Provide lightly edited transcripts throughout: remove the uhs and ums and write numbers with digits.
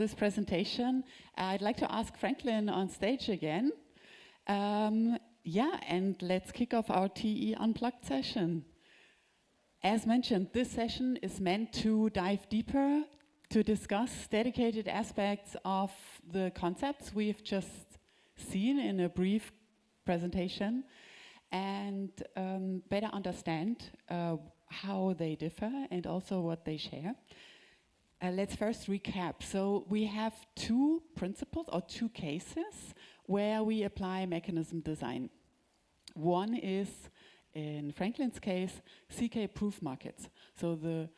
this presentation. I'd like to ask Franklin on stage again. And let's kick off our TE Unplugged session. As mentioned, this session is meant to dive deeper, to discuss dedicated aspects of the concepts we've just seen in a brief presentation, and better understand how they differ and also what they share. Let's first recap. So we have two principles or two cases where we apply mechanism design. One is, in Franklin's case, CK proof markets. So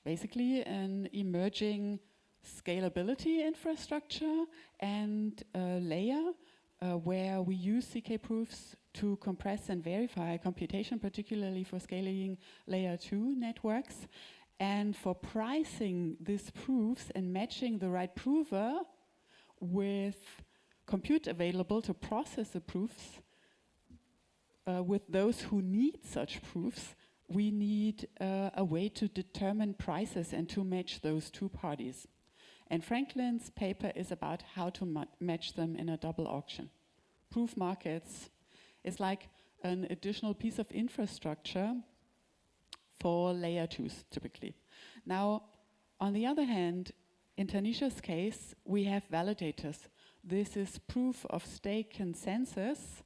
basically an emerging scalability infrastructure and a layer where we use CK proofs to compress and verify computation, particularly for scaling layer 2 networks. And for pricing these proofs and matching the right prover with compute available to process the proofs with those who need such proofs, we need a way to determine prices and to match those two parties. And Franklin's paper is about how to match them in a double auction. Proof markets is like an additional piece of infrastructure for layer 2s, typically. Now, on the other hand, in Tanisha's case, we have validators. This is proof of stake consensus.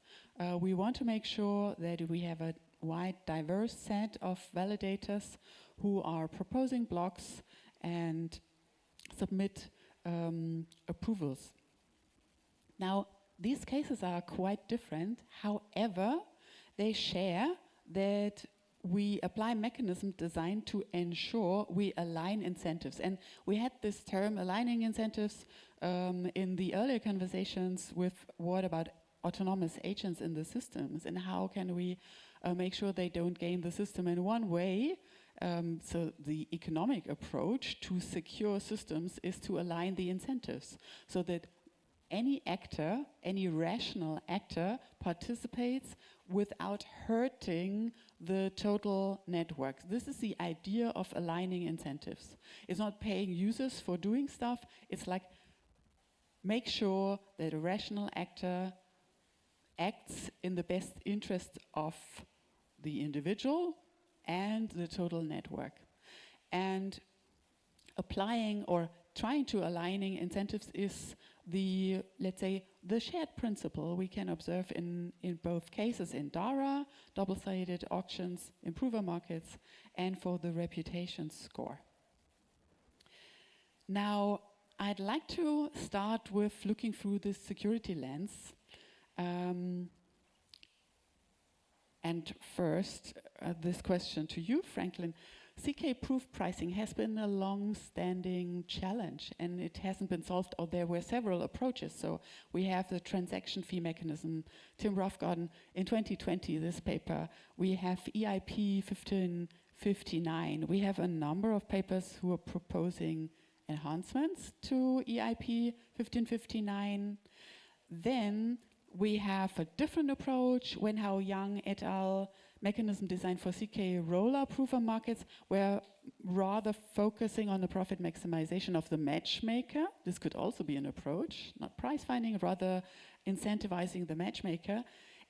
We want to make sure that we have a wide, diverse set of validators who are proposing blocks and submit approvals. Now, these cases are quite different. However, they share that we apply mechanism design to ensure we align incentives. And we had this term aligning incentives in the earlier conversations with what about autonomous agents in the systems and how can we make sure they don't game the system in one way. So the economic approach to secure systems is to align the incentives so that any actor, any rational actor participates without hurting the total network. This is the idea of aligning incentives. It's not paying users for doing stuff. It's like make sure that a rational actor acts in the best interest of the individual and the total network. And applying or trying to aligning incentives is the, let's say, the shared principle we can observe in both cases in DARA, double-sided auctions, improver markets, and for the reputation score. Now, I'd like to start with looking through this security lens. And first, this question to you, Franklin. CK proof pricing has been a long-standing challenge and it hasn't been solved, or there were several approaches. So we have the transaction fee mechanism, Tim Roughgarden in 2020, this paper. We have EIP 1559. We have a number of papers who are proposing enhancements to EIP 1559. Then we have a different approach, Wenhao Yang et al. Mechanism design for CK roller proofer markets, where rather focusing on the profit maximization of the matchmaker. This could also be an approach, not price finding, rather incentivizing the matchmaker.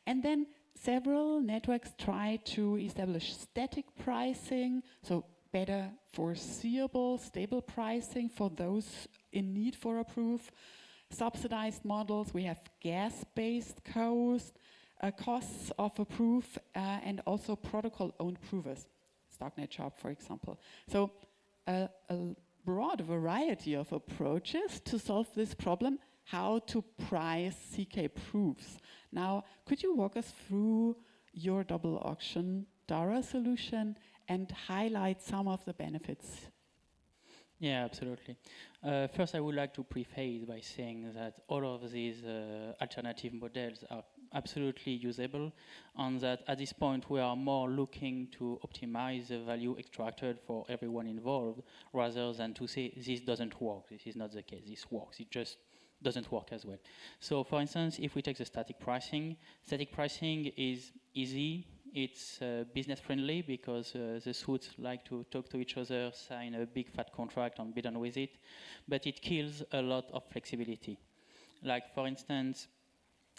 And then several networks try to establish static pricing, so better foreseeable, stable pricing for those in need for a proof. Subsidized models, we have gas-based costs of a proof, and also protocol-owned provers, Stocknet Shop, for example. So a broad variety of approaches to solve this problem, how to price CK proofs. Now, could you walk us through your double auction DARA solution and highlight some of the benefits? Yeah, absolutely. First, I would like to preface by saying that all of these alternative models are absolutely usable, and that at this point we are more looking to optimize the value extracted for everyone involved rather than to say this doesn't work, this is not the case, this works, it just doesn't work as well. So for instance, if we take the static pricing is easy, It's business friendly because the suits like to talk to each other, sign a big fat contract and be done with it, but it kills a lot of flexibility. Like for instance,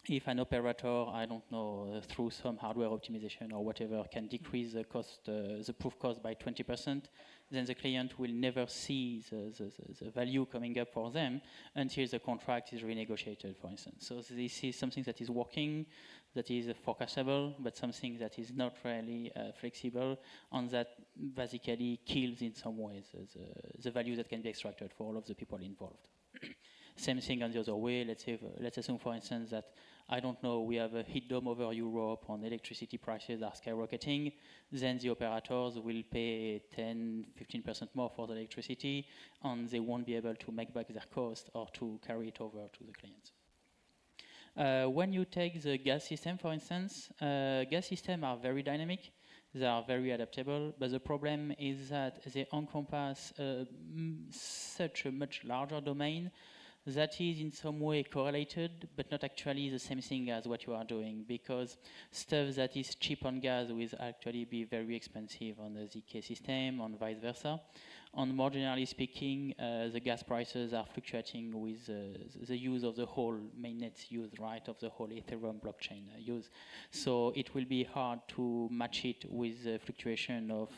if an operator, I don't know, through some hardware optimization or whatever, can decrease the cost, the proof cost by 20%, then the client will never see the value coming up for them until the contract is renegotiated, for instance. So this is something that is working, that is forecastable, but something that is not really flexible, and that basically kills in some ways the value that can be extracted for all of the people involved. Same thing on the other way. Let's assume, for instance, that I don't know, we have a heat dome over Europe and electricity prices are skyrocketing. Then the operators will pay 10-15% more for the electricity, and they won't be able to make back their cost or to carry it over to the clients. When you take the gas system, for instance, gas systems are very dynamic. They are very adaptable, but the problem is that they encompass such a much larger domain that is in some way correlated, but not actually the same thing as what you are doing, because stuff that is cheap on gas will actually be very expensive on the ZK system and vice versa. And more generally speaking, the gas prices are fluctuating with the use of the whole mainnet use, right, of the whole Ethereum blockchain use. So it will be hard to match it with the fluctuation of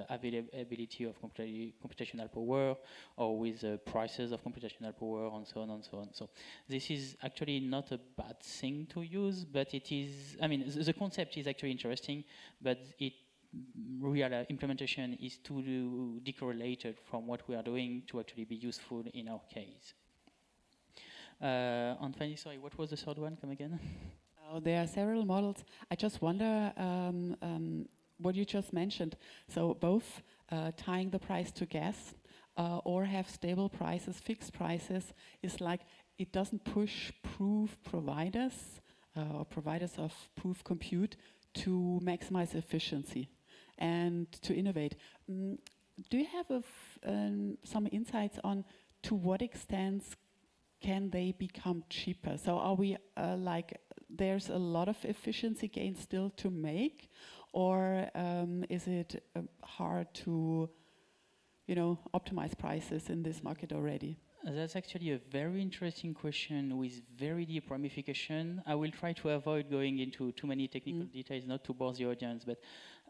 availability of computational power, or with prices of computational power, and so on and so on. So this is actually not a bad thing to use, but it is, I mean, the concept is actually interesting, but real implementation is too decorrelated from what we are doing to actually be useful in our case. And finally, sorry, what was the third one? Come again? There are several models. I just wonder what you just mentioned. So both tying the price to gas or have stable prices, fixed prices, is like it doesn't push proof providers or providers of proof compute to maximize efficiency and to innovate. Do you have some insights on to what extent can they become cheaper? So are we like there's a lot of efficiency gain still to make, or is it hard to, optimize prices in this market already? That's actually a very interesting question with very deep ramification. I will try to avoid going into too many technical details, not to bore the audience, but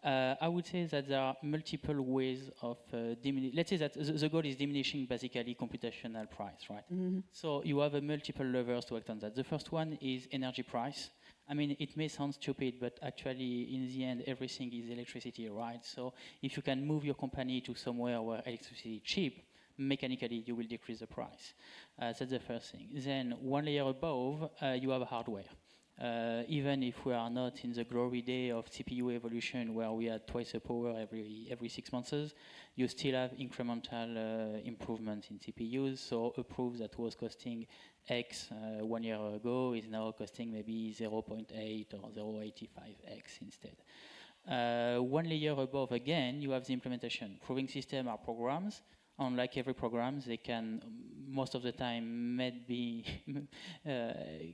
I would say that there are multiple ways of let's say that the goal is diminishing basically computational price, right? So you have multiple levers to act on that. The first one is energy price. I mean, it may sound stupid, but actually, in the end, everything is electricity, right? So if you can move your company to somewhere where electricity is cheap, mechanically you will decrease the price. That's the first thing. Then one layer above, you have hardware. Even if we are not in the glory day of CPU evolution where we had twice the power every 6 months, you still have incremental improvement in CPUs. So a proof that was costing X 1 year ago is now costing maybe 0.8 or 0.85X instead. One layer above again, you have the implementation. Proving system are programs. Unlike every program, they can most of the time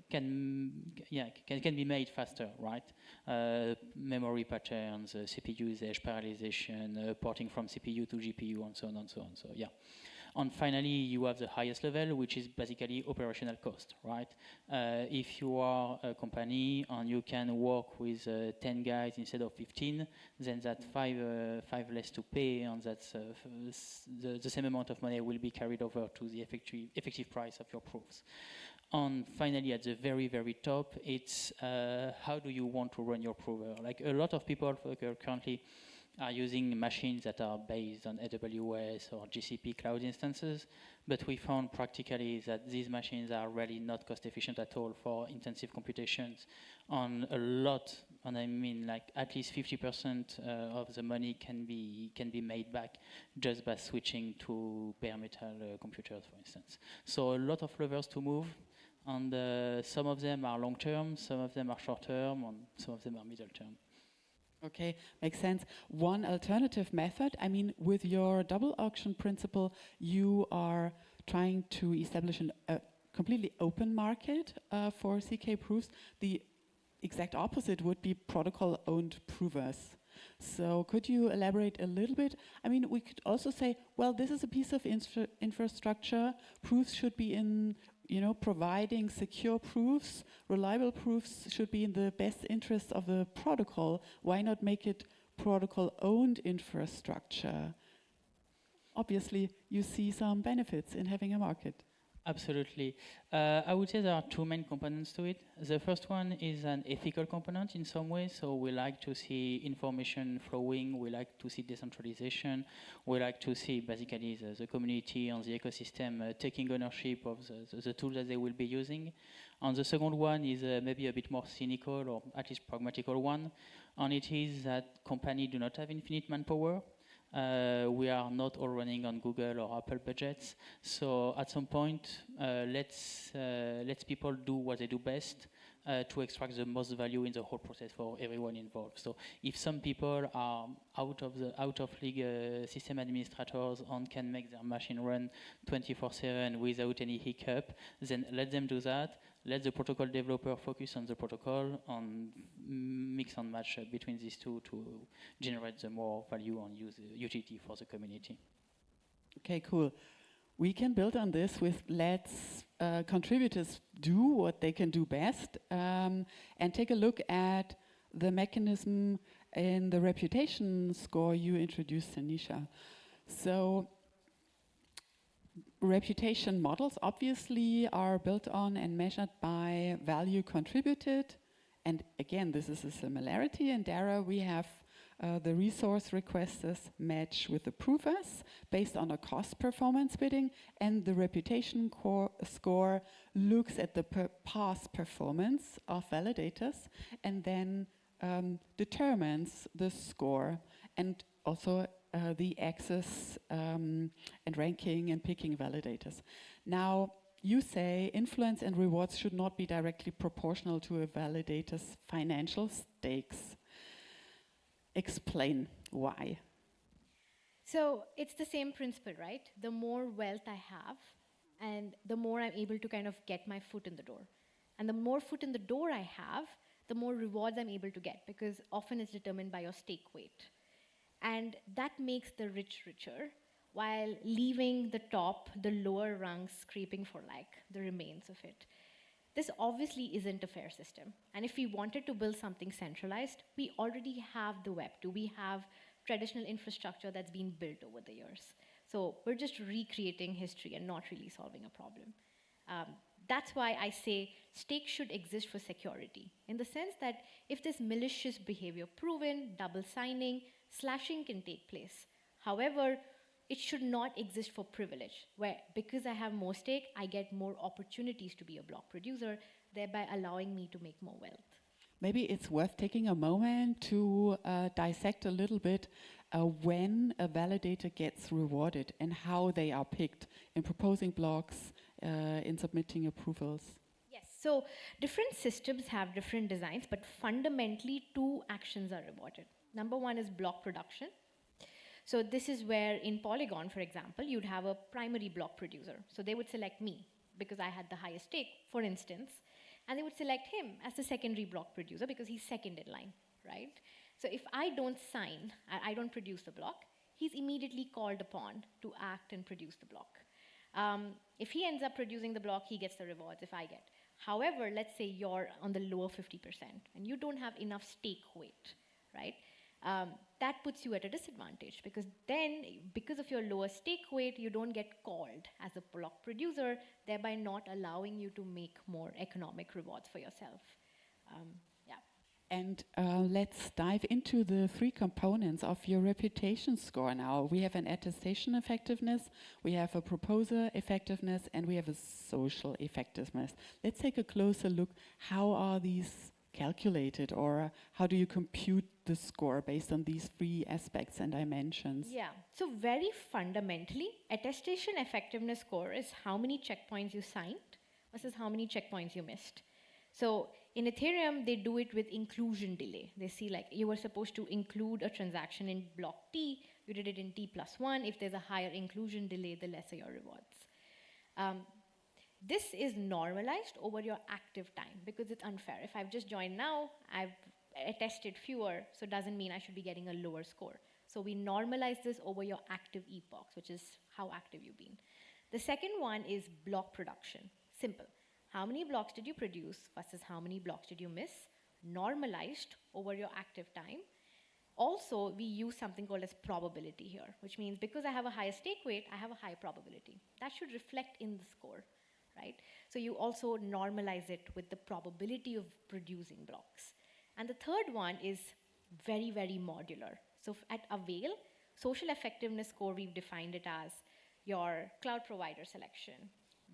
can be made faster, right? Memory patterns, CPU usage, parallelization, porting from CPU to GPU, and so on and so on. So yeah. And finally, you have the highest level, which is basically operational cost, right? If you are a company and you can work with 10 guys instead of 15, then that five less to pay, and that's the same amount of money will be carried over to the effective price of your proofs. And finally, at the very, very top, it's how do you want to run your prover? Like a lot of people currently are using machines that are based on AWS or GCP cloud instances, but we found practically that these machines are really not cost efficient at all for intensive computations. On a lot, and I mean like at least 50% of the money can be made back just by switching to bare metal computers, for instance. So a lot of levers to move, and some of them are long term, some of them are short term, and some of them are middle term. Okay, makes sense. One alternative method, I mean, with your double auction principle, you are trying to establish a completely open market for CK proofs. The exact opposite would be protocol-owned provers. So could you elaborate a little bit? I mean, we could also say, well, this is a piece of infrastructure. Proofs should be in, providing secure proofs, reliable proofs should be in the best interest of the protocol. Why not make it protocol-owned infrastructure? Obviously, you see some benefits in having a market. Absolutely. I would say there are two main components to it. The first one is an ethical component in some way. So we like to see information flowing. We like to see decentralization. We like to see basically the community and the ecosystem taking ownership of the tool that they will be using. And the second one is maybe a bit more cynical or at least pragmatical one. And it is that companies do not have infinite manpower. We are not all running on Google or Apple budgets. So at some point, let's people do what they do best to extract the most value in the whole process for everyone involved. So if some people are out of league system administrators and can make their machine run 24/7 without any hiccup, then let them do that. Let the protocol developer focus on the protocol and mix and match between these two to generate the more value and utility for the community. Okay, cool. We can build on this with let's contributors do what they can do best and take a look at the mechanism in the reputation score you introduced, Tanisha. So reputation models obviously are built on and measured by value contributed. And again, this is a similarity. In Dara, we have the resource requesters match with the provers based on a cost performance bidding, and the reputation score looks at the past performance of validators and then determines the score and also the access and ranking and picking validators. Now, you say influence and rewards should not be directly proportional to a validator's financial stakes. Explain why. So it's the same principle, right? The more wealth I have, and the more I'm able to kind of get my foot in the door. And the more foot in the door I have, the more rewards I'm able to get, because often it's determined by your stake weight. And that makes the rich richer, while leaving the top, the lower rungs, scraping for like the remains of it. This obviously isn't a fair system. And if we wanted to build something centralized, we already have the Web2. We have traditional infrastructure that's been built over the years. So we're just recreating history and not really solving a problem. That's why I say stakes should exist for security, in the sense that if there's malicious behavior proven, double signing, slashing can take place. However, it should not exist for privilege, where because I have more stake, I get more opportunities to be a block producer, thereby allowing me to make more wealth. Maybe it's worth taking a moment to dissect a little bit when a validator gets rewarded and how they are picked in proposing blocks, in submitting approvals. Yes, so different systems have different designs, but fundamentally two actions are rewarded. Number one is block production. So this is where in Polygon, for example, you'd have a primary block producer. So they would select me because I had the highest stake, for instance, and they would select him as the secondary block producer because he's second in line, right? So if I don't sign, I don't produce the block, he's immediately called upon to act and produce the block. If he ends up producing the block, he gets the rewards if I get. However, let's say you're on the lower 50% and you don't have enough stake weight, right? That puts you at a disadvantage because then, because of your lower stake weight, you don't get called as a block producer, thereby not allowing you to make more economic rewards for yourself. Yeah. And let's dive into the three components of your reputation score now. We have an attestation effectiveness, we have a proposer effectiveness, and we have a social effectiveness. Let's take a closer look. How are these calculated, or how do you compute the score based on these three aspects and dimensions? Yeah, so very fundamentally, attestation effectiveness score is how many checkpoints you signed versus how many checkpoints you missed. So in Ethereum, they do it with inclusion delay. They see like you were supposed to include a transaction in block T, you did it in T+1. If there's a higher inclusion delay, the lesser your rewards. This is normalized over your active time because it's unfair. If I've just joined now, I've attested fewer, so it doesn't mean I should be getting a lower score. So we normalize this over your active epochs, which is how active you've been. The second one is block production. Simple. How many blocks did you produce versus how many blocks did you miss? Normalized over your active time. Also, we use something called as probability here, which means because I have a higher stake weight, I have a high probability. That should reflect in the score, right? So you also normalize it with the probability of producing blocks. And the third one is very, very modular. So at Avail, social effectiveness score, we've defined it as your cloud provider selection,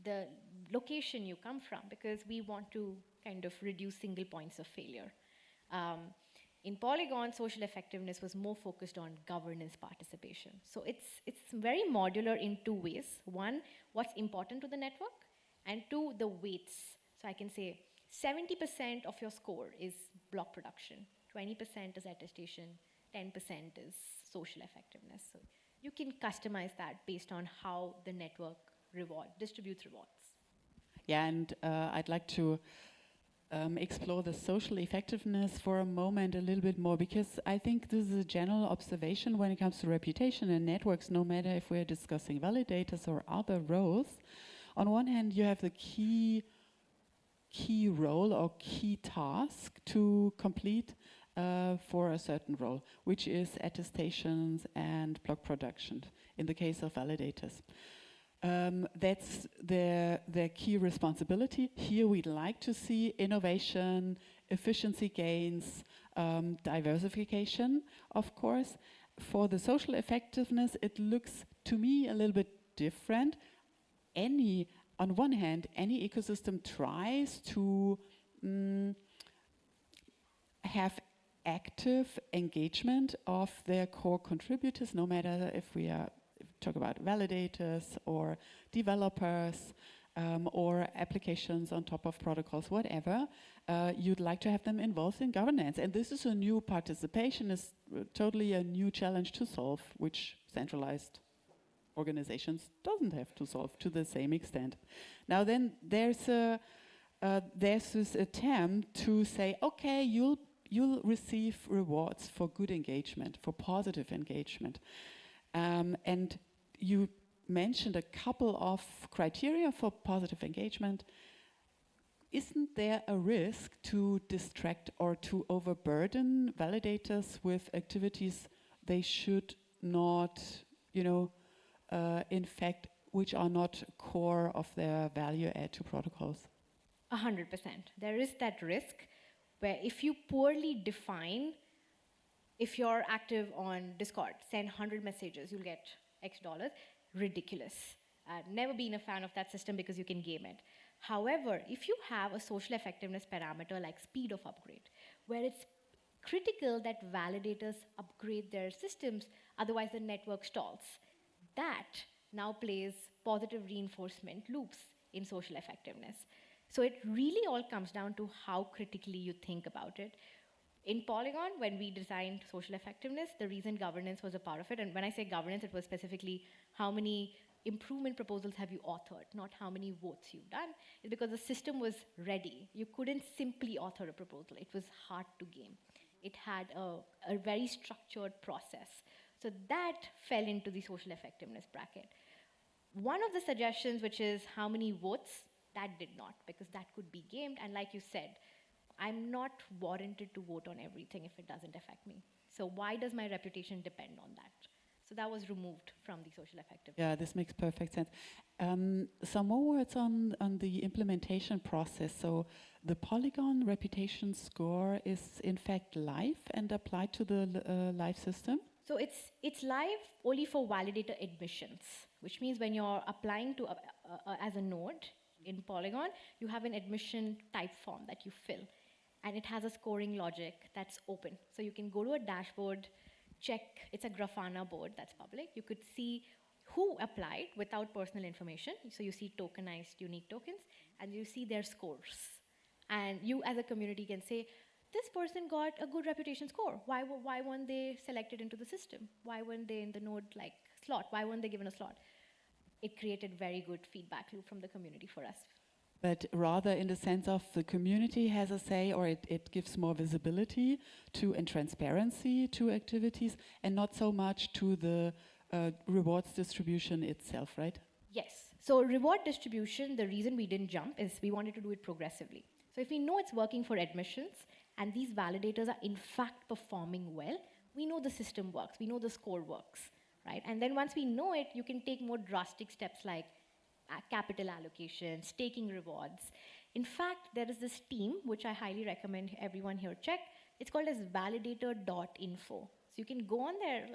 the location you come from, because we want to kind of reduce single points of failure. In Polygon, social effectiveness was more focused on governance participation. So it's very modular in two ways. One, what's important to the network, and two, the weights. So I can say 70% of your score is block production, 20% is attestation, 10% is social effectiveness. So you can customize that based on how the network distributes rewards. Yeah, and I'd like to explore the social effectiveness for a moment a little bit more, because I think this is a general observation when it comes to reputation and networks, no matter if we're discussing validators or other roles. On one hand, you have the key role or key task to complete for a certain role, which is attestations and block production in the case of validators. That's their key responsibility. Here we'd like to see innovation, efficiency gains, diversification, of course. For the social effectiveness, it looks to me a little bit different. On one hand, any ecosystem tries to have active engagement of their core contributors, no matter if we talk about validators or developers or applications on top of protocols, whatever, you'd like to have them involved in governance. And this is a new participation, is totally a new challenge to solve, which centralized organizations doesn't have to solve to the same extent. Now then, there's this attempt to say, okay, you'll receive rewards for good engagement, for positive engagement. And you mentioned a couple of criteria for positive engagement. Isn't there a risk to distract or to overburden validators with activities they should not, in fact, which are not core of their value add to protocols? 100%. There is that risk where if you poorly define, if you're active on Discord, send 100 messages, you'll get X dollars, ridiculous. I've never been a fan of that system because you can game it. However, if you have a social effectiveness parameter like speed of upgrade, where it's critical that validators upgrade their systems, otherwise the network stalls, that now plays positive reinforcement loops in social effectiveness. So it really all comes down to how critically you think about it. In Polygon, when we designed social effectiveness, the reason governance was a part of it, and when I say governance, it was specifically how many improvement proposals have you authored, not how many votes you've done, is because the system was ready. You couldn't simply author a proposal. It was hard to game. It had a very structured process. So that fell into the social effectiveness bracket. One of the suggestions, which is how many votes, that did not, because that could be gamed. And like you said, I'm not warranted to vote on everything if it doesn't affect me. So why does my reputation depend on that? So that was removed from the social effectiveness. Yeah, this makes perfect sense. Some more words on the implementation process. So the Polygon reputation score is in fact live and applied to the live system? So it's live only for validator admissions, which means when you're applying to as a node in Polygon, you have an admission type form that you fill. And it has a scoring logic that's open. So you can go to a dashboard, check, it's a Grafana board that's public. You could see who applied without personal information. So you see tokenized unique tokens, and you see their scores. And you as a community can say, this person got a good reputation score. Why weren't they selected into the system? Why weren't they in the node slot? Why weren't they given a slot? It created very good feedback loop from the community for us. but rather in the sense of the community has a say, or it gives more visibility to and transparency to activities, and not so much to the rewards distribution itself, right? Yes. So reward distribution, the reason we didn't jump is we wanted to do it progressively. So if we know it's working for admissions and these validators are in fact performing well, we know the system works, we know the score works, right? And then once we know it, you can take more drastic steps like capital allocation, staking rewards. In fact, there is this team, which I highly recommend everyone here check. It's called as validator.info. So you can go on their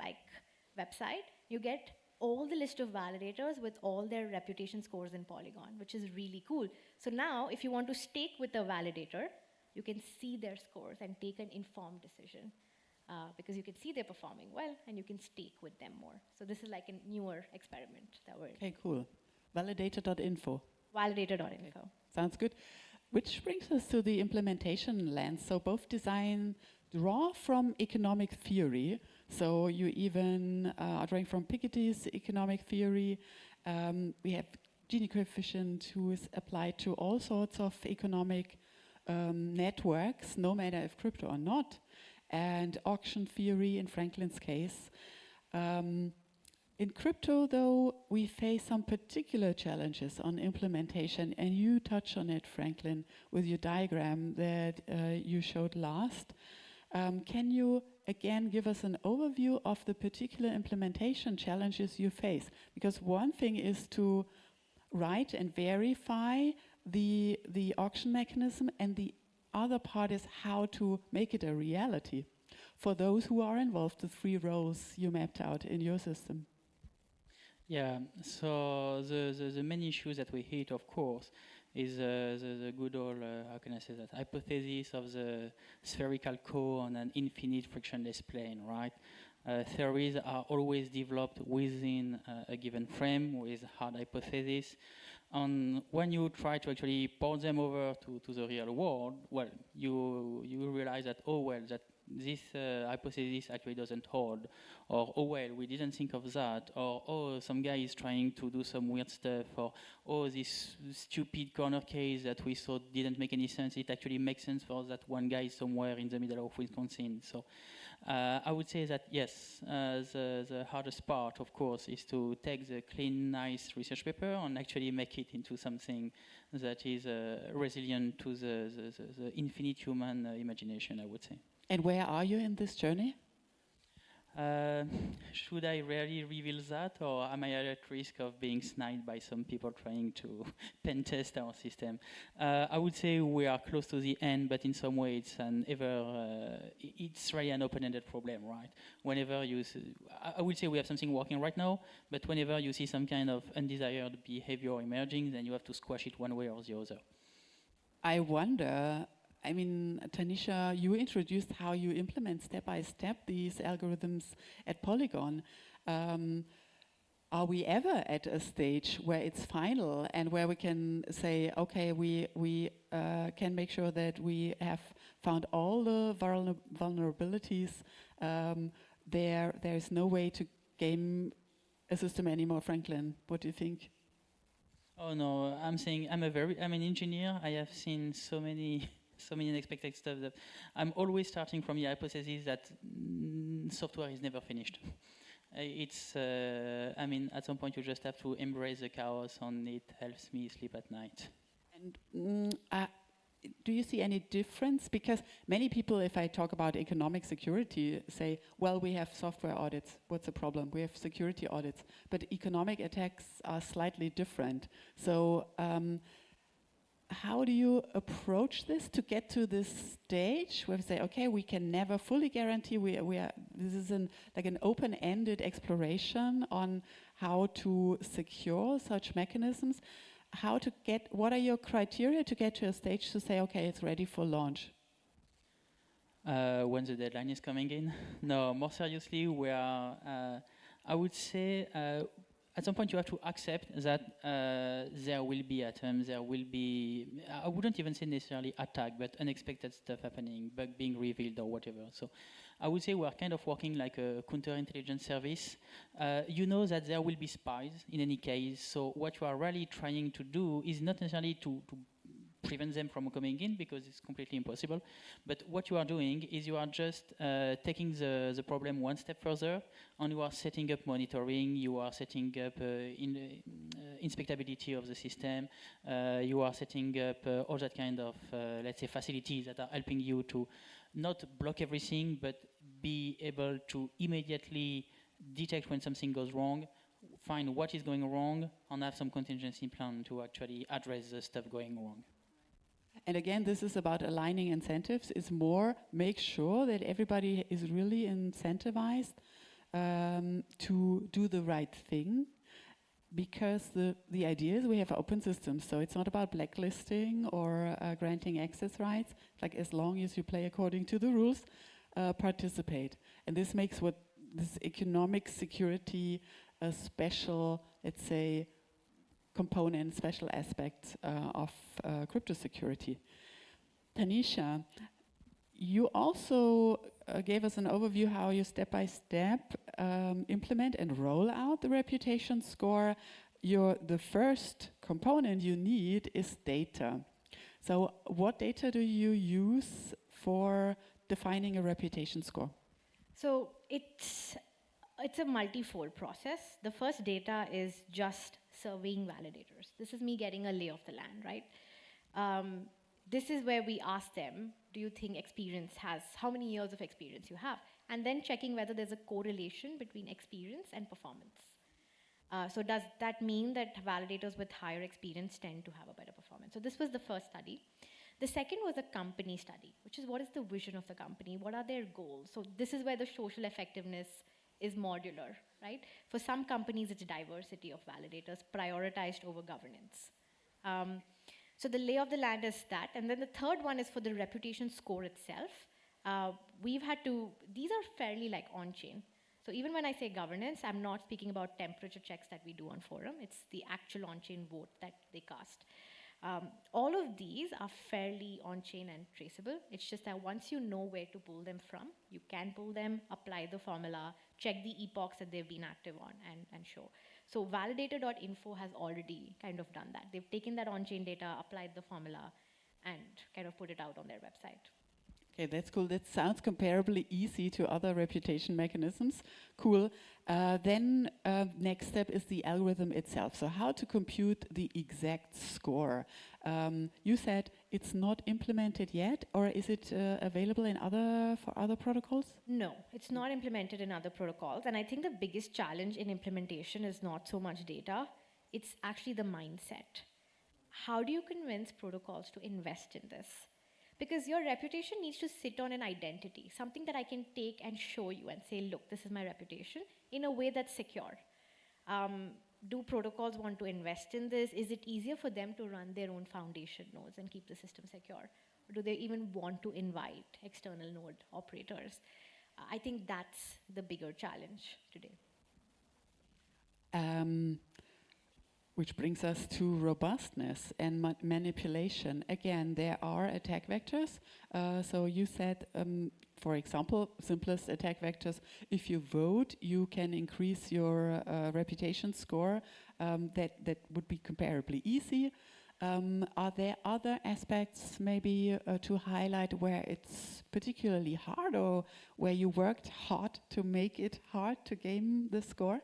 website, you get all the list of validators with all their reputation scores in Polygon, which is really cool. So now, if you want to stake with a validator, you can see their scores and take an informed decision. Because you can see they're performing well, and you can stake with them more. So this is like a newer experiment that we're in. Okay, cool. Validator.info. Validator.info. Sounds good. Which brings us to the implementation lens. So both design draw from economic theory. So you even are drawing from Piketty's economic theory. We have Gini coefficient, who is applied to all sorts of economic networks, no matter if crypto or not, and auction theory in Franklin's case. In crypto, though, we face some particular challenges on implementation, and you touch on it, Franklin, with your diagram that you showed last. Can you again give us an overview of the particular implementation challenges you face? Because one thing is to write and verify the auction mechanism, and the other part is how to make it a reality for those who are involved, the 3 roles you mapped out in your system. Yeah, so the main issues that we hit, of course, is the good old, how can I say that, hypothesis of the spherical core on an infinite frictionless plane, right? Theories are always developed within a given frame with hard hypotheses. And when you try to actually port them over to the real world, well, you realize that, oh, well, that this hypothesis actually doesn't hold, or oh well, we didn't think of that, or oh, some guy is trying to do some weird stuff, or oh, this stupid corner case that we thought didn't make any sense, it actually makes sense for that one guy somewhere in the middle of Wisconsin. So I would say that yes, the hardest part, of course, is to take the clean, nice research paper and actually make it into something that is resilient to the infinite human imagination, I would say. And where are you in this journey? Should I really reveal that, or am I at risk of being sniped by some people trying to pen test our system? I would say we are close to the end, but in some way it's really an open-ended problem, right? Whenever I would say we have something working right now, but whenever you see some kind of undesired behavior emerging, then you have to squash it one way or the other. I wonder, I mean, Tanisha, you introduced how you implement step by step these algorithms at Polygon. Are we ever at a stage where it's final and where we can say, okay, we can make sure that we have found all the vulnerabilities? There is no way to game a system anymore. Franklin, what do you think? Oh no, I'm saying I'm an engineer. I have seen so many unexpected stuff that I'm always starting from the hypothesis that software is never finished. I mean, at some point you just have to embrace the chaos, and it helps me sleep at night. And do you see any difference? Because many people, if I talk about economic security, say, well, we have software audits. What's the problem? We have security audits. But economic attacks are slightly different. So how do you approach this to get to this stage where we say, okay, we can never fully guarantee this is like an open-ended exploration on how to secure such mechanisms? What are your criteria to get to a stage to say, okay, it's ready for launch? When the deadline is coming in? No, more seriously, we are, I would say, at some point you have to accept that there will be attempts, there will be, I wouldn't even say necessarily attack, but unexpected stuff happening, bug being revealed or whatever. So I would say we're kind of working like a counterintelligence service. You know that there will be spies in any case, so what you are really trying to do is not necessarily to prevent them from coming in because it's completely impossible. But what you are doing is you are just taking the problem one step further, and you are setting up monitoring, you are setting up inspectability of the system, you are setting up all that kind of, let's say, facilities that are helping you to not block everything, but be able to immediately detect when something goes wrong, find what is going wrong, and have some contingency plan to actually address the stuff going wrong. And again, this is about aligning incentives. It's more make sure that everybody is really incentivized to do the right thing, because the idea is we have open systems, so it's not about blacklisting or granting access rights. Like, as long as you play according to the rules, participate. And this makes this economic security a special, let's say, component, special aspect of crypto security. Tanisha, you also gave us an overview how you step-by-step implement and roll out the reputation score. The first component you need is data. So what data do you use for defining a reputation score? So it's a multi-fold process. The first data is just surveying validators. This is me getting a lay of the land, right? This is where we ask them, do you think how many years of experience you have? And then checking whether there's a correlation between experience and performance. So does that mean that validators with higher experience tend to have a better performance? So this was the first study. The second was a company study, which is what is the vision of the company? What are their goals? So this is where the social effectiveness is modular, right? For some companies, it's diversity of validators prioritized over governance. So the lay of the land is that. And then the third one is for the reputation score itself. These are fairly like on-chain. So even when I say governance, I'm not speaking about temperature checks that we do on forum. It's the actual on-chain vote that they cast. All of these are fairly on-chain and traceable. It's just that once you know where to pull them from, you can pull them, apply the formula, check the epochs that they've been active on, and show. So validator.info has already kind of done that. They've taken that on-chain data, applied the formula, and kind of put it out on their website. Okay, that's cool. That sounds comparably easy to other reputation mechanisms. Cool. Then next step is the algorithm itself. So how to compute the exact score. You said it's not implemented yet, or is it available for other protocols? No, it's not implemented in other protocols. And I think the biggest challenge in implementation is not so much data, it's actually the mindset. How do you convince protocols to invest in this? Because your reputation needs to sit on an identity, something that I can take and show you and say, look, this is my reputation, in a way that's secure. Do protocols want to invest in this? Is it easier for them to run their own foundation nodes and keep the system secure? Or do they even want to invite external node operators? I think that's the bigger challenge today. Which brings us to robustness and manipulation. Again, there are attack vectors. So you said, for example, simplest attack vectors, if you vote, you can increase your reputation score. That would be comparably easy. Are there other aspects maybe to highlight where it's particularly hard, or where you worked hard to make it hard to gain the score?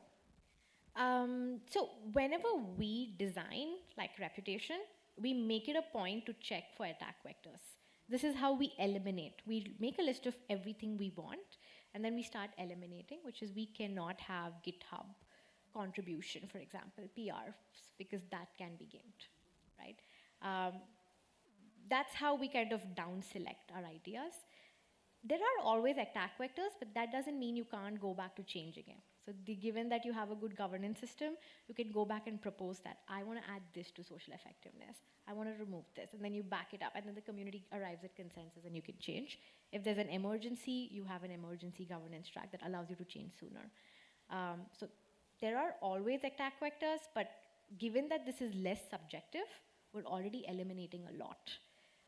So whenever we design like reputation, we make it a point to check for attack vectors. This is how we eliminate. We make a list of everything we want, and then we start eliminating, which is we cannot have GitHub contribution, for example, PRs, because that can be gamed, right? That's how we kind of down select our ideas. There are always attack vectors, but that doesn't mean you can't go back to changing it. So given that you have a good governance system, you can go back and propose that, I want to add this to social effectiveness. I want to remove this. And then you back it up. And then the community arrives at consensus and you can change. If there's an emergency, you have an emergency governance track that allows you to change sooner. So there are always attack vectors, but given that this is less subjective, we're already eliminating a lot.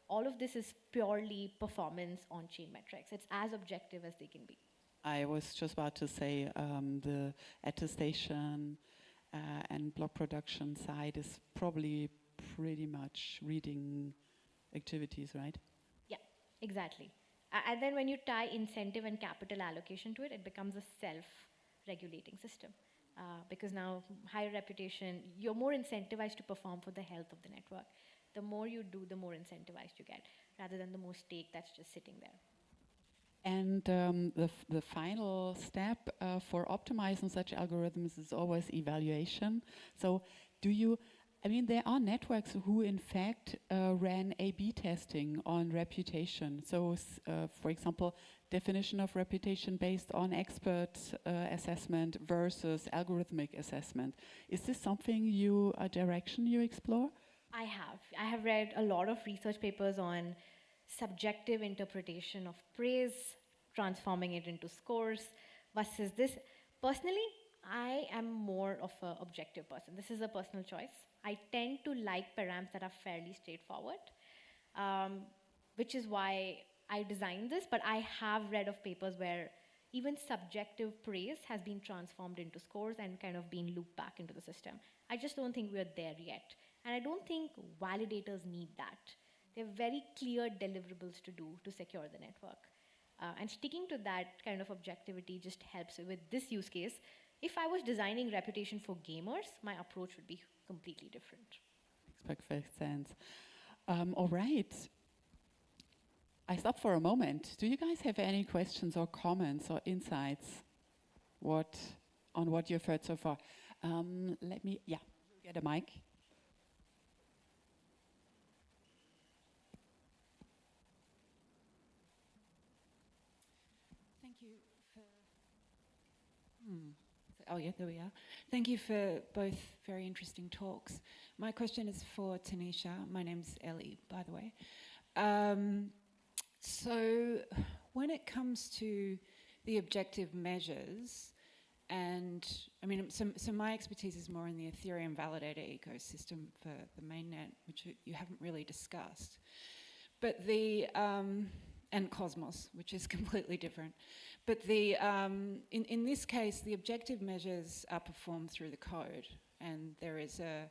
All of this is purely performance on-chain metrics. It's as objective as they can be. I was just about to say the attestation and block production side is probably pretty much reading activities, right? Yeah, exactly. And then when you tie incentive and capital allocation to it, it becomes a self-regulating system. Because now higher reputation, you're more incentivized to perform for the health of the network. The more you do, the more incentivized you get, rather than the more stake that's just sitting there. And the final step for optimizing such algorithms is always evaluation. So there are networks who in fact ran A/B testing on reputation. So for example, definition of reputation based on expert assessment versus algorithmic assessment. Is this something a direction you explore? I have read a lot of research papers on subjective interpretation of praise, transforming it into scores versus this. Personally, I am more of an objective person. This is a personal choice. I tend to like params that are fairly straightforward, which is why I designed this, but I have read of papers where even subjective praise has been transformed into scores and kind of been looped back into the system. I just don't think we're there yet. And I don't think validators need that. There are very clear deliverables to do to secure the network. And sticking to that kind of objectivity just helps with this use case. If I was designing reputation for gamers, my approach would be completely different. Makes perfect sense. All right. I stop for a moment. Do you guys have any questions or comments or insights on what you've heard so far? Get a mic. Thank you for... Oh yeah, there we are. Thank you for both very interesting talks. My question is for Tanisha. My name's Ellie, by the way. So when it comes to the objective measures, and so my expertise is more in the Ethereum validator ecosystem for the mainnet, which you haven't really discussed. But and Cosmos, which is completely different. But in this case, the objective measures are performed through the code, and there is a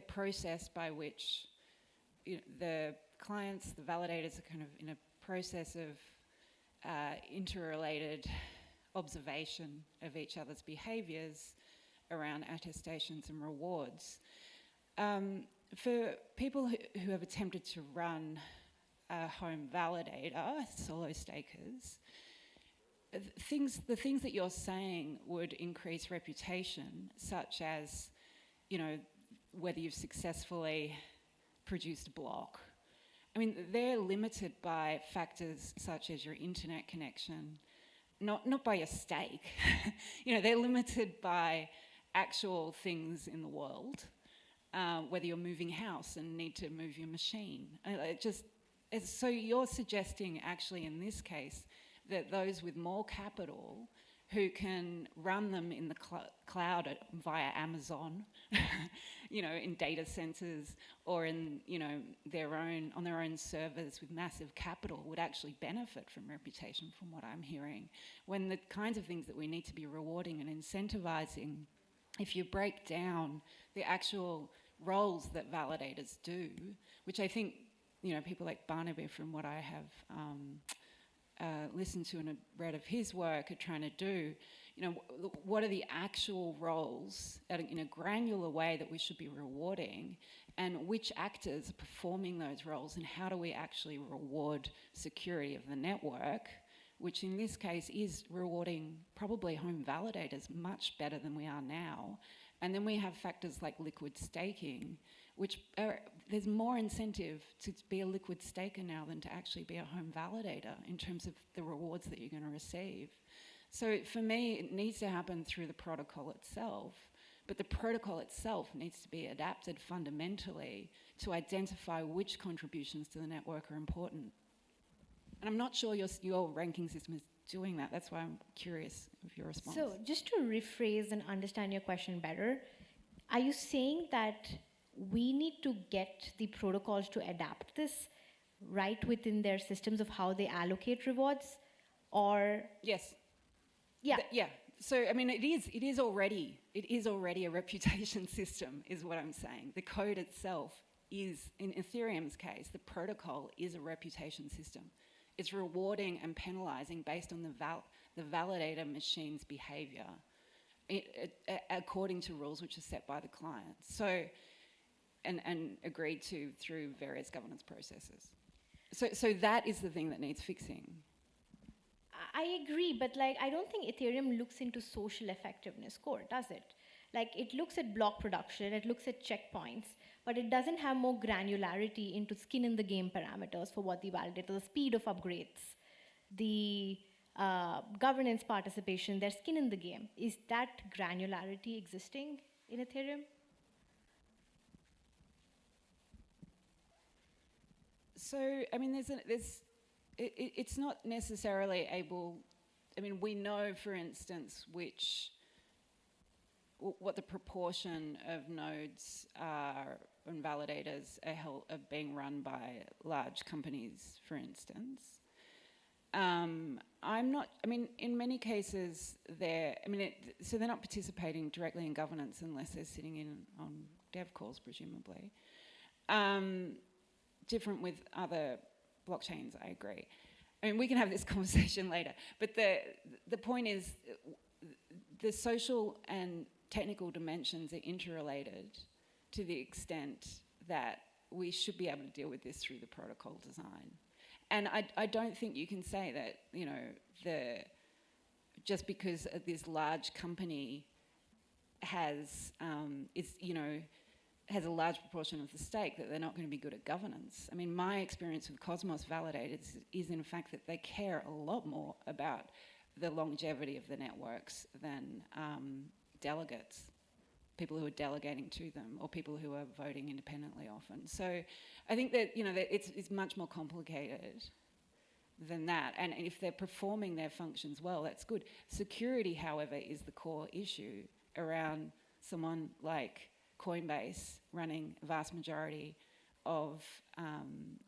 process by which the clients, the validators, are kind of in a process of interrelated observation of each other's behaviours around attestations and rewards. For people who have attempted to run a home validator, solo stakers, the things that you're saying would increase reputation, such as, whether you've successfully produced a block. They're limited by factors such as your internet connection, not by your stake. They're limited by actual things in the world, whether you're moving house and need to move your machine. So you're suggesting actually in this case that those with more capital who can run them in the cloud via Amazon, in data centers or in, on their own servers with massive capital would actually benefit from reputation, from what I'm hearing. When the kinds of things that we need to be rewarding and incentivizing, if you break down the actual roles that validators do, which I think, people like Barnaby, from what I have listened to and read of his work, are trying to do, what are the actual roles in a granular way that we should be rewarding, and which actors are performing those roles, and how do we actually reward security of the network, which in this case is rewarding probably home validators much better than we are now. And then we have factors like liquid staking, which there's more incentive to be a liquid staker now than to actually be a home validator in terms of the rewards that you're going to receive. So for me, it needs to happen through the protocol itself, but the protocol itself needs to be adapted fundamentally to identify which contributions to the network are important. And I'm not sure your ranking system is doing that. That's why I'm curious of your response. So just to rephrase and understand your question better, are you saying that we need to get the protocols to adapt this right within their systems of how they allocate rewards, or? Yes. Yeah. So it is already a reputation system, is what I'm saying. The code itself is, in Ethereum's case, the protocol is a reputation system. It's rewarding and penalizing based on the validator machine's behavior according to rules which are set by the client. So, and agreed to through various governance processes. So that is the thing that needs fixing. I agree, but like I don't think Ethereum looks into social effectiveness score, does it? Like it looks at block production, it looks at checkpoints, but it doesn't have more granularity into skin in the game parameters for what the validator, the speed of upgrades, the governance participation, their skin in the game. Is that granularity existing in Ethereum? So, I mean, it's not necessarily able, I mean, we know, for instance, what the proportion of nodes are and validators are being run by large companies, for instance. In many cases, so they're not participating directly in governance unless they're sitting in on dev calls, presumably. Different with other blockchains, I agree. I mean, we can have this conversation later, but the point is the social and technical dimensions are interrelated to the extent that we should be able to deal with this through the protocol design. And I don't think you can say that, just because this large company has a large proportion of the stake, that they're not going to be good at governance. I mean, my experience with Cosmos validators is in fact that they care a lot more about the longevity of the networks than delegates, people who are delegating to them, or people who are voting independently often. So I think that, that it's much more complicated than that. And if they're performing their functions well, that's good. Security, however, is the core issue around someone like Coinbase running a vast majority of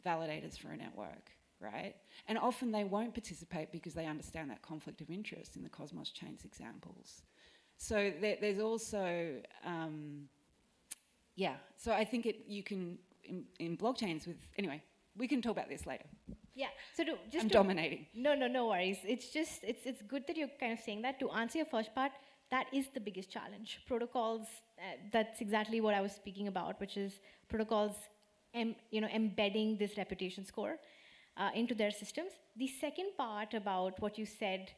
validators for a network, right? And often they won't participate because they understand that conflict of interest in the Cosmos chains examples. So there's also, so I think you can, in blockchains anyway, we can talk about this later. Yeah, so I'm dominating. No worries. It's good that you're kind of saying that. To answer your first part, that is the biggest challenge. Protocols, that's exactly what I was speaking about, which is protocols embedding this reputation score into their systems. The second part about what you said,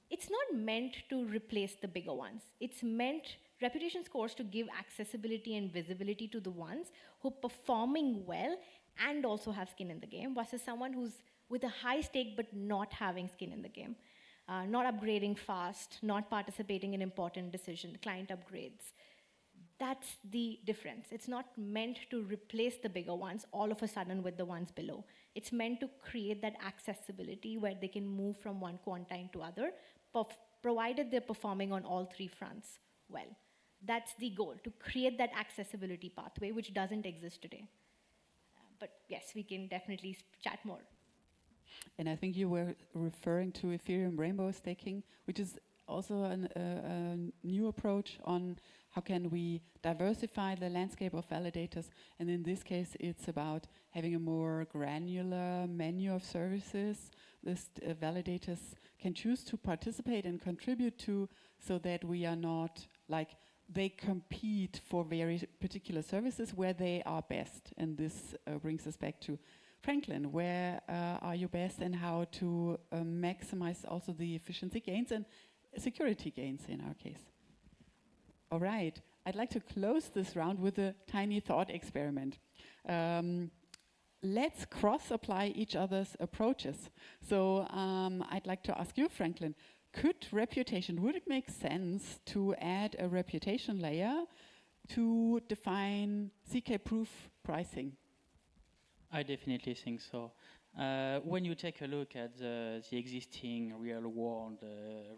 it's not meant to replace the bigger ones. It's meant, reputation scores, to give accessibility and visibility to the ones who are performing well and also have skin in the game, versus someone who's with a high stake but not having skin in the game. Not upgrading fast, not participating in important decisions, client upgrades. That's the difference. It's not meant to replace the bigger ones all of a sudden with the ones below. It's meant to create that accessibility where they can move from one quantine to other, provided they're performing on all three fronts well. That's the goal, to create that accessibility pathway, which doesn't exist today. But yes, we can definitely chat more. And I think you were referring to Ethereum rainbow staking, which is also a new approach on how can we diversify the landscape of validators. And in this case, it's about having a more granular menu of services this validators can choose to participate and contribute to, so that we are not like they compete for very particular services where they are best. And this brings us back to Franklin, where are you best, and how to maximize also the efficiency gains and security gains in our case. All right, I'd like to close this round with a tiny thought experiment. Let's cross-apply each other's approaches. So I'd like to ask you, Franklin, would it make sense to add a reputation layer to define CK-proof pricing? I definitely think so. When you take a look at the existing real-world,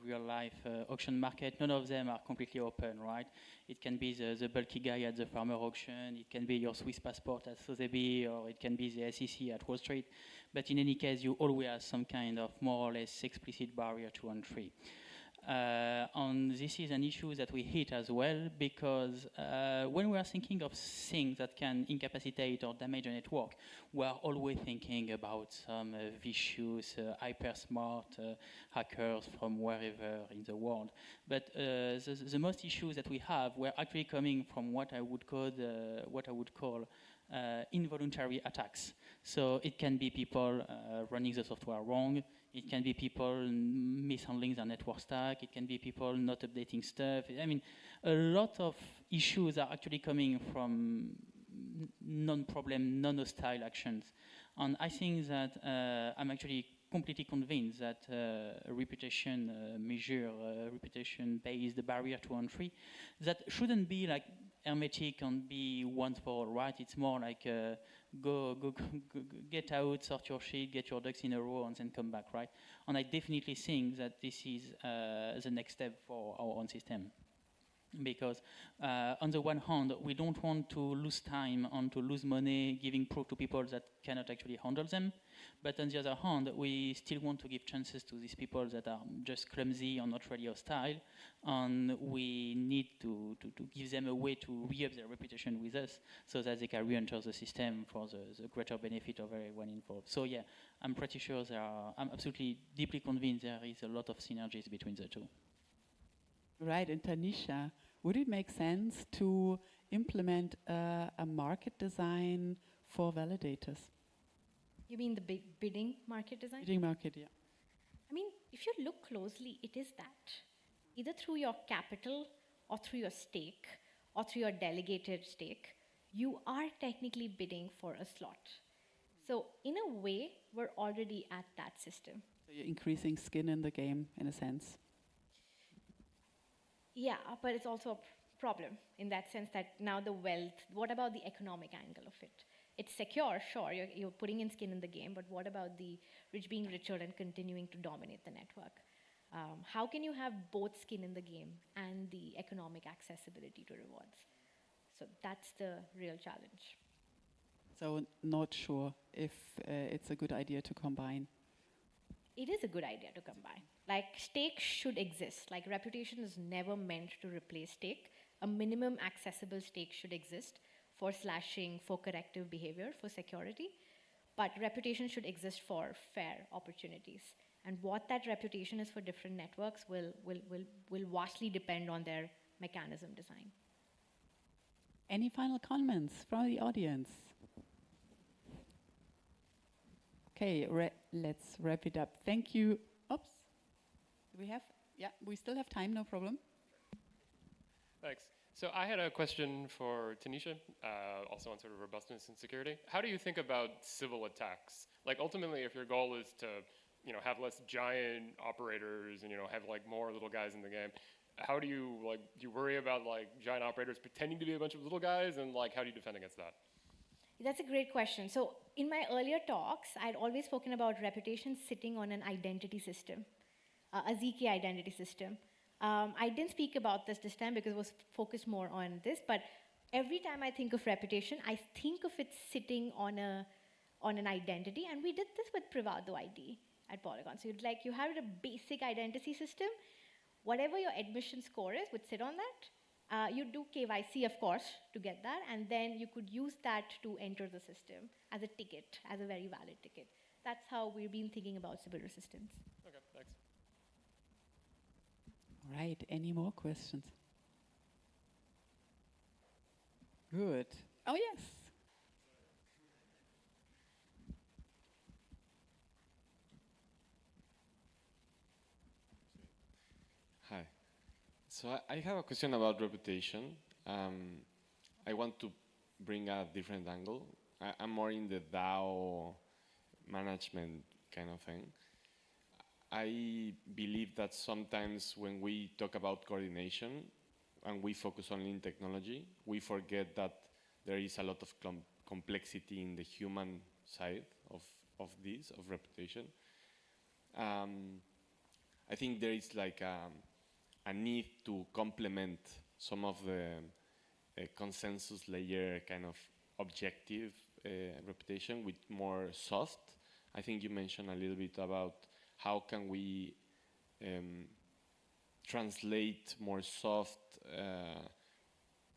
real-life auction market, none of them are completely open, right? It can be the bulky guy at the farmer auction, it can be your Swiss passport at Sotheby's, or it can be the SEC at Wall Street. But in any case, you always have some kind of more or less explicit barrier to entry. And this is an issue that we hit as well, because when we are thinking of things that can incapacitate or damage a network, we are always thinking about some vicious, hyper-smart hackers from wherever in the world. But the most issues that we have were actually coming from what I would call involuntary attacks. So it can be people running the software wrong. It can be people mishandling their network stack. It can be people not updating stuff. I mean, a lot of issues are actually coming from non-problem, non-hostile actions. And I think that I'm actually completely convinced that a reputation measure, reputation-based barrier to entry, that shouldn't be like hermetic and be once for all, right? It's more like go, get out, sort your shit, get your ducks in a row, and then come back, right? And I definitely think that this is the next step for our own system. Because on the one hand, we don't want to lose time and to lose money giving proof to people that cannot actually handle them. But on the other hand, we still want to give chances to these people that are just clumsy or not really hostile. And we need to give them a way to re-up their reputation with us so that they can re-enter the system for the greater benefit of everyone involved. So yeah, I'm pretty sure I'm absolutely deeply convinced there is a lot of synergies between the two. Right, and Tanisha, would it make sense to implement a market design for validators? You mean the bidding market design? Bidding market, yeah. I mean, if you look closely, it is that. Either through your capital or through your stake or through your delegated stake, you are technically bidding for a slot. So in a way, we're already at that system. So you're increasing skin in the game, in a sense. Yeah, but it's also a problem in that sense that now the wealth, what about the economic angle of it? It's secure, sure, you're putting in skin in the game, but what about the rich being richer and continuing to dominate the network? How can you have both skin in the game and the economic accessibility to rewards? So that's the real challenge. So not sure if it's a good idea to combine. It is a good idea to combine. Like, stake should exist. Like, reputation is never meant to replace stake. A minimum accessible stake should exist for slashing, for corrective behavior, for security. But reputation should exist for fair opportunities. And what that reputation is for different networks will vastly depend on their mechanism design. Any final comments from the audience? Okay, let's wrap it up. Thank you. Oops. Do we have? Yeah, we still have time, no problem. Thanks. So I had a question for Tanisha, also on sort of robustness and security. How do you think about civil attacks? Like, ultimately, if your goal is to, have less giant operators and, have like more little guys in the game, how do you worry about like giant operators pretending to be a bunch of little guys, and like how do you defend against that? That's a great question. So in my earlier talks, I'd always spoken about reputation sitting on an identity system, a ZK identity system. I didn't speak about this time because it was focused more on this, but every time I think of reputation, I think of it sitting on an identity, and we did this with Privado ID at Polygon. So you had a basic identity system. Whatever your admission score is would sit on that. You do KYC, of course, to get that, and then you could use that to enter the system as a ticket, as a very valid ticket. That's how we've been thinking about Sibyl resistance. Okay, thanks. All right, any more questions? Good. Oh, yes. Hi. So I have a question about reputation. I want to bring a different angle. I'm more in the DAO management kind of thing. I believe that sometimes when we talk about coordination and we focus only in technology, we forget that there is a lot of complexity in the human side of reputation. I think there is like a need to complement some of the consensus layer kind of objective reputation with more soft. I think you mentioned a little bit about how can we translate more soft,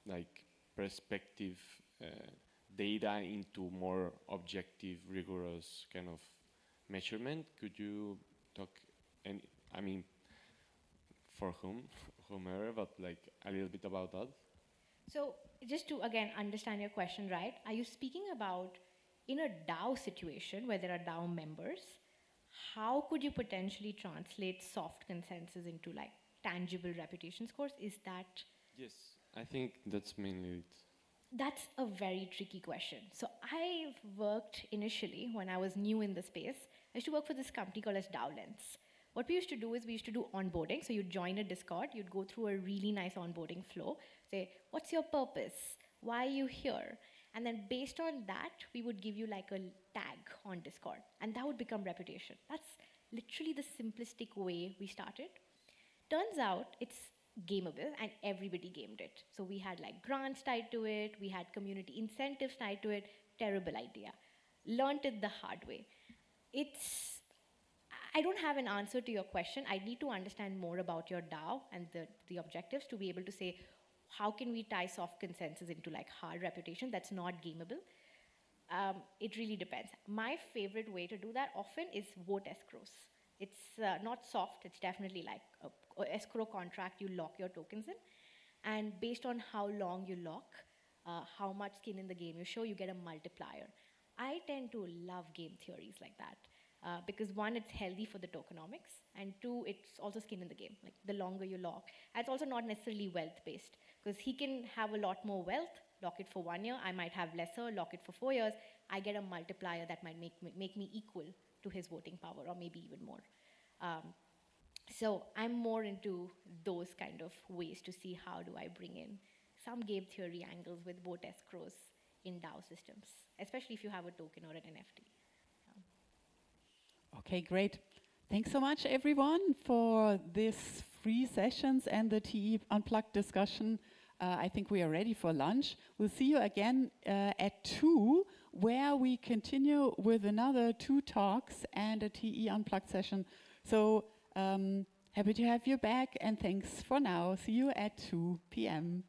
like perspective data into more objective, rigorous kind of measurement. Could you talk, I mean, for whomever, but like a little bit about that? So just to again understand your question right, are you speaking about in a DAO situation where there are DAO members, how could you potentially translate soft consensus into like tangible reputation scores? Is that? Yes, I think that's mainly it. That's a very tricky question. So I've worked initially when I was new in the space. I used to work for this company called as DAOLens. What we used to do is we used to do onboarding. So you'd join a Discord, you'd go through a really nice onboarding flow, say, what's your purpose? Why are you here? And then based on that, we would give you like a tag on Discord. And that would become reputation. That's literally the simplistic way we started. Turns out it's gameable and everybody gamed it. So we had like grants tied to it, we had community incentives tied to it. Terrible idea. Learned it the hard way. I don't have an answer to your question. I need to understand more about your DAO and the objectives to be able to say, how can we tie soft consensus into like hard reputation that's not gameable? It really depends. My favorite way to do that often is vote escrows. It's not soft, it's definitely like a escrow contract, you lock your tokens in. And based on how long you lock, how much skin in the game you show, you get a multiplier. I tend to love game theories like that. Because one, it's healthy for the tokenomics, and two, it's also skin in the game. Like the longer you lock, and it's also not necessarily wealth-based, because he can have a lot more wealth, lock it for 1 year, I might have lesser, lock it for 4 years, I get a multiplier that might make me equal to his voting power, or maybe even more. So I'm more into those kind of ways to see how do I bring in some game theory angles with vote escrows in DAO systems, especially if you have a token or an NFT. Okay, great. Thanks so much, everyone, for this free sessions and the TE Unplugged discussion. I think we are ready for lunch. We'll see you again at 2, where we continue with another 2 talks and a TE Unplugged session. So happy to have you back, and thanks for now. See you at 2 p.m.